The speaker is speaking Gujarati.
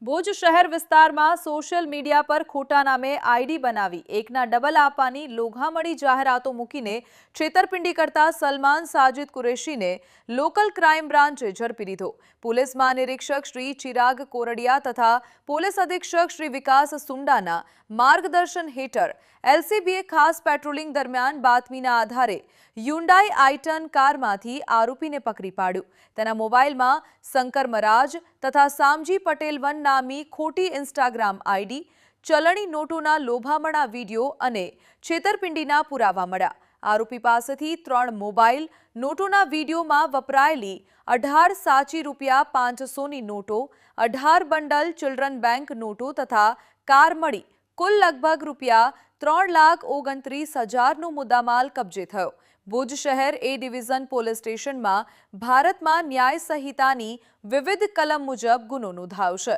ભુજ શહેર વિસ્તારમાં સોશિયલ મીડિયા પર ખોટા નામે આઈડી બનાવી એકના ડબલ આપવાની લોઘામણી જાહેરાતો મૂકીને છેતરપિંડી કરતા સલમાન સાજિદ કુરેશીને લોકલ ક્રાઇમ બ્રાન્ચે ઝડપી લીધો। પોલીસ મહાનિરીક્ષક શ્રી ચિરાગ કોરડિયા તથા પોલીસ અધિક્ષક શ્રી વિકાસ સુંડાના માર્ગદર્શન હેઠળ એલસીબીએ ખાસ પેટ્રોલિંગ દરમિયાન બાતમીના આધારે હ્યુન્ડાઈ આઈટન કારમાંથી આરોપીને પકડી પાડ્યો। તેના મોબાઈલમાં શંકર મરાજ તથા સામજી પટેલ વન નામી ખોટી ઇન્સ્ટાગ્રામ આઈડી, ચલણી નોટોના લોભામણા વિડીયો અને છેતરપિંડીના પુરાવા મળ્યા। આરોપી પાસેથી 3 મોબાઈલ, નોટોના વિડીયોમાં વપરાયેલી 18 સાચી ₹500ની નોટો, 18 બંડલ ચિલ્ડ્રન બેંક નોટો તથા કાર મળી કુલ લગભગ ₹3,29,000નો મુદ્દામાલ કબજે થયો। ભુજ શહેર એ ડિવિઝન પોલીસ સ્ટેશનમાં ભારતમાં ન્યાય સંહિતાની વિવિધ કલમ મુજબ ગુનો નોંધાયો છે।